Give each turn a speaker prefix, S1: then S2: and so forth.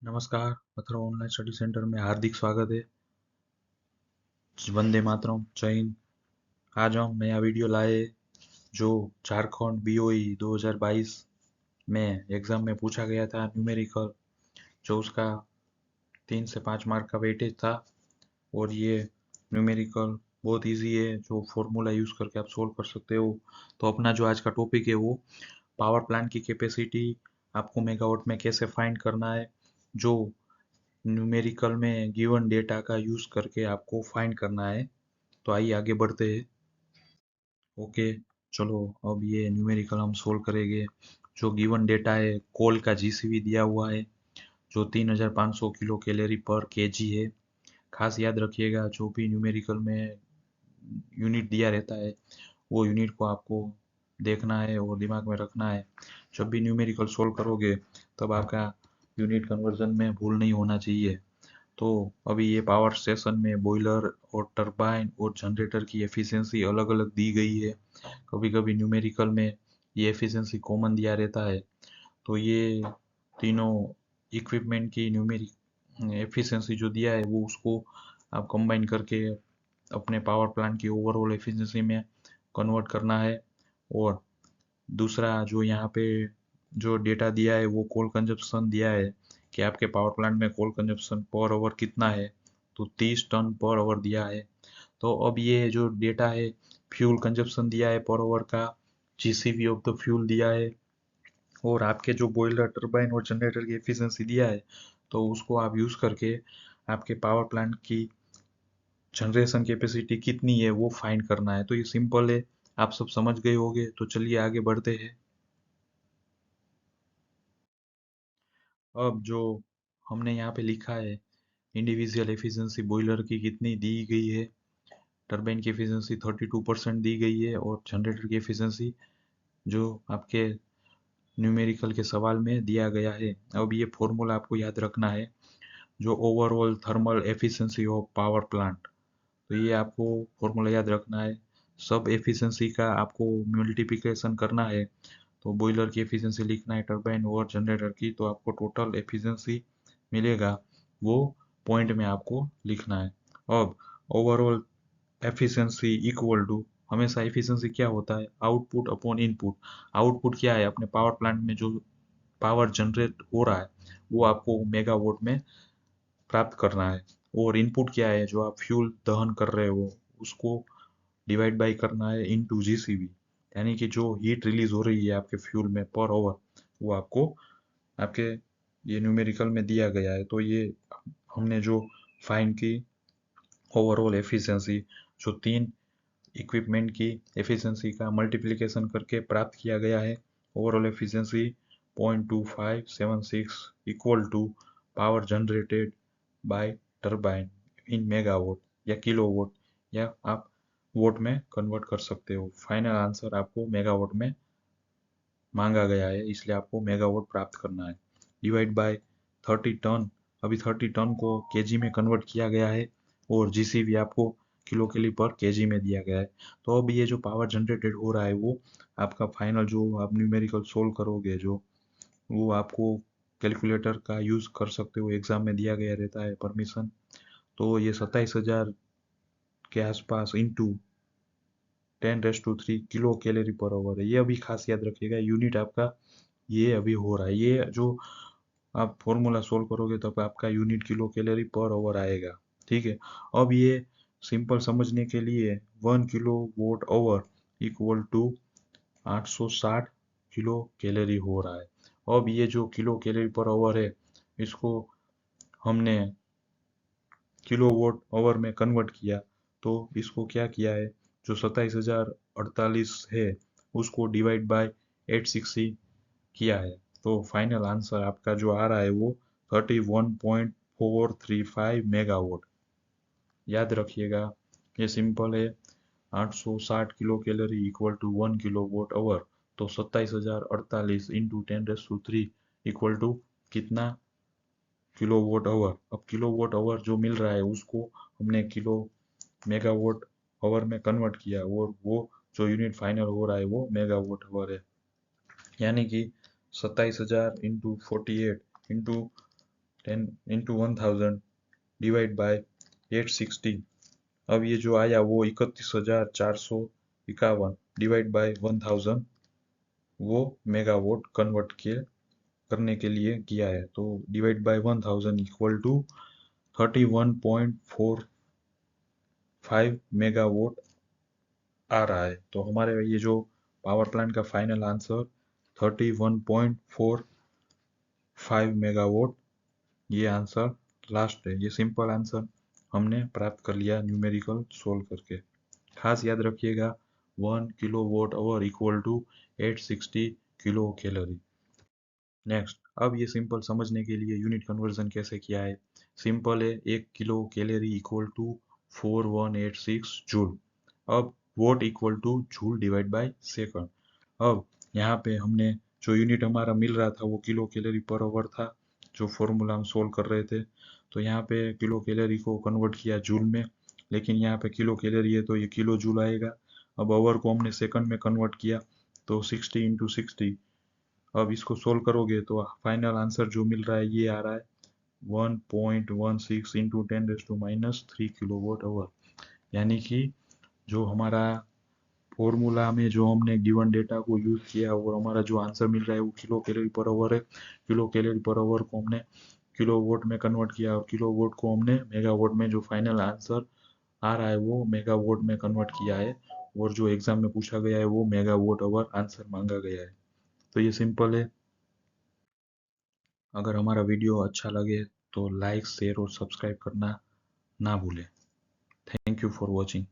S1: नमस्कार। Atharva online study centre में हार्दिक स्वागत है। वंदे मातरम, जय हिंद। आज हम नया वीडियो लाए जो झारखंड बीओई 2022 में एग्जाम में पूछा गया था, न्यूमेरिकल, जो उसका 3 से 5 मार्क का वेटेज था। और ये न्यूमेरिकल बहुत इजी है, जो फॉर्मूला यूज करके आप सोल्व कर सकते हो। तो अपना जो आज का टॉपिक है वो पावर प्लांट की कैपेसिटी आपको मेगावाट में कैसे फाइंड करना है, जो न्यूमेरिकल में गिवन डेटा का यूज करके आपको फाइंड करना है। तो आइए आगे बढ़ते हैं। ओके, चलो अब ये न्यूमेरिकल हम सोल्व करेंगे। जो गिवन डेटा है, कोल का जीसीवी दिया हुआ है जो 3500 किलो कैलोरी पर केजी है। खास याद रखिएगा, जो भी न्यूमेरिकल में यूनिट दिया रहता है वो यूनिट को आपको देखना है और दिमाग में रखना है। जब भी न्यूमेरिकल सोल्व करोगे तब आपका यूनिट कन्वर्जन में भूल नहीं होना चाहिए। तो अभी ये पावर स्टेशन में बॉयलर और टरबाइन और जनरेटर की एफिशिएंसी अलग अलग दी गई है। कभी कभी न्यूमेरिकल में ये एफिशिएंसी कॉमन दिया रहता है। तो ये तीनों इक्विपमेंट की न्यूमेरिक एफिशिएंसी जो दिया है वो उसको आप कंबाइन करके अपने पावर प्लांट की ओवरऑल एफिशिएंसी में कन्वर्ट करना है। और दूसरा जो यहाँ पे जो डेटा दिया है वो कोल कंजप्शन दिया है कि आपके पावर प्लांट में कोल कंजप्शन पर आवर कितना है। तो 30 टन पर आवर दिया है। तो अब ये जो डेटा है, फ्यूल कंजप्शन दिया है पर आवर का, जीसीवी ऑफ द फ्यूल दिया है, और आपके जो बॉयलर टरबाइन और जनरेटर की एफिशिएंसी दिया है। तो उसको आप यूज करके आपके पावर प्लांट की जनरेशन कैपेसिटी कितनी है वो फाइंड करना है। तो ये सिंपल है, आप सब समझ गए होंगे। तो चलिए आगे बढ़ते हैं। अब जो हमने यहाँ पे लिखा है, इंडिविजुअल एफिशिएंसी बॉयलर की कितनी दी गई है, टरबाइन की एफिशिएंसी 32% दी गई है, और जनरेटर की एफिशिएंसी जो आपके न्यूमेरिकल के सवाल में दिया गया है। अब ये फॉर्मूला आपको याद रखना है, जो overall thermal efficiency of power plant. तो ये आपको फॉर्मूला याद रखना है। सब एफिशिएंसी का आपको मल्टीप्लिकेशन करना है। तो बॉयलर की एफिशिएंसी लिखना है, टरबाइन और जनरेटर की, तो आपको टोटल एफिशिएंसी मिलेगा, वो पॉइंट में आपको लिखना है। अब ओवरऑल एफिशिएंसी इक्वल टू, हमेशा एफिशिएंसी क्या होता है, आउटपुट अपॉन इनपुट। आउटपुट क्या है, अपने पावर प्लांट में जो पावर जनरेट हो रहा है वो आपको मेगावाट में प्राप्त करना है। और इनपुट क्या है, जो आप फ्यूल दहन कर रहे हो उसको डिवाइड बाई करना है इनटू जीसीवी, यानी कि जो हीट रिलीज हो रही है आपके फ्यूल में पर ओवर, वो आपको आपके ये न्यूमेरिकल में दिया गया है। तो ये हमने जो फाइंड की ओवरऑल एफिशिएंसी, जो तीन इक्विपमेंट की एफिशिएंसी का मल्टीप्लिकेशन करके प्राप्त किया गया है। Overall efficiency 0.2576 equal to power generated by turbine in megawatt या किलोवाट, या आप वोट में कन्वर्ट कर सकते हो। फाइनल आंसर आपको मेगावाट में मांगा गया है, इसलिए आपको मेगावाट प्राप्त करना है। डिवाइड बाय 30 टन, अभी 30 टन को केजी में कन्वर्ट किया गया है, और जीसीवी आपको किलो कैलोरी पर केजी में दिया गया है। तो अब ये जो पावर जनरेटेड हो रहा है वो आपका फाइनल जो आप न्यूमेरिकल सोल्व करोगे, जो वो आपको कैलकुलेटर का यूज कर सकते हो, एग्जाम में दिया गया रहता है परमिशन। तो ये 27,000 के आसपास into 10⁻³ kilo calorie per hour है। ये अभी खास याद रखिएगा, यूनिट आपका ये अभी हो रहा है। ये जो आप फॉर्मूला सोल्व करोगे तब आपका unit kilo calorie per hour आएगा। ठीक है। अब ये सिंपल समझने के लिए 1 kilowatt hour equal to 860 kilocalorie हो रहा है। अब ये जो किलो कैलोरी पर आवर है, इसको हमने किलोवाट आवर में कन्वर्ट किया। तो इसको क्या किया है, जो 27,048 है उसको डिवाइड बाय 860 किया है। तो फाइनल आंसर आपका जो आ रहा है वो 31.435 मेगावाट। याद रखिएगा, ये सिंपल है। 860 kilo calorie equal to 1 kilowatt hour. तो 27,048 इंटू 10⁻³ इक्वल टू कितना, किलो वोट आवर। अब किलो वोट आवर जो मिल रहा है उसको हमने किलो मेगावाट आवर में कन्वर्ट किया, और वो जो यूनिट फाइनल हो रहा है वो मेगावाट आवर है। यानी कि 27,000 इंटू 48 इंटू 10 × 1000 डिवाइड बाय 860। अब ये जो आया वो 31,451 डिवाइड बाय 1000 वो मेगावाट कन्वर्ट करने के लिए किया है। तो divide by 1000 equal to 31.45 megawatt आ रहा है। तो हमारे ये जो पावर प्लांट का फाइनल आंसर 31.45 मेगावाट ये आंसर लास्ट है। ये सिंपल आंसर हमने प्राप्त कर लिया न्यूमेरिकल सोल्व करके। खास याद रखिएगा 1 kilowatt hour equal to 860 kilocalorie. Next, अब ये सिंपल समझने के लिए यूनिट कन्वर्जन कैसे किया है। सिंपल है, 1 kilo calorie equal to 4186 joule. अब watt equal to joule divide by second. अब यहाँ पे हमने जो यूनिट हमारा मिल रहा था वो किलो कैलोरी पर आवर था, जो फॉर्मूला हम सोल्व कर रहे थे। तो यहाँ पे किलो कैलोरी को कन्वर्ट किया जूल में, लेकिन यहाँ पे किलो कैलोरी है तो ये किलो जूल आएगा। अब आवर को हमने सेकंड में कन्वर्ट किया तो 60 × 60। अब इसको सोल्व करोगे तो फाइनल आंसर जो मिल रहा है ये आ रहा है 1.16 × 10⁻³ किलोवाट आवर। यानी कि जो हमारा फॉर्मूला में जो हमने गिवन डेटा को यूज किया और हमारा जो आंसर मिल रहा है वो किलो कैलोरी पर आवर है। किलो कैलोरी पर आवर को हमने किलोवाट में कन्वर्ट किया और किलोवाट को हमने मेगावाट में, जो फाइनल आंसर आ रहा है वो मेगावाट में कन्वर्ट किया है। और जो एग्जाम में पूछा गया है वो मेगावाट आवर आंसर मांगा गया है। तो ये सिंपल है। अगर हमारा वीडियो अच्छा लगे तो लाइक, शेयर और सब्सक्राइब करना ना भूलें। Thank you for watching.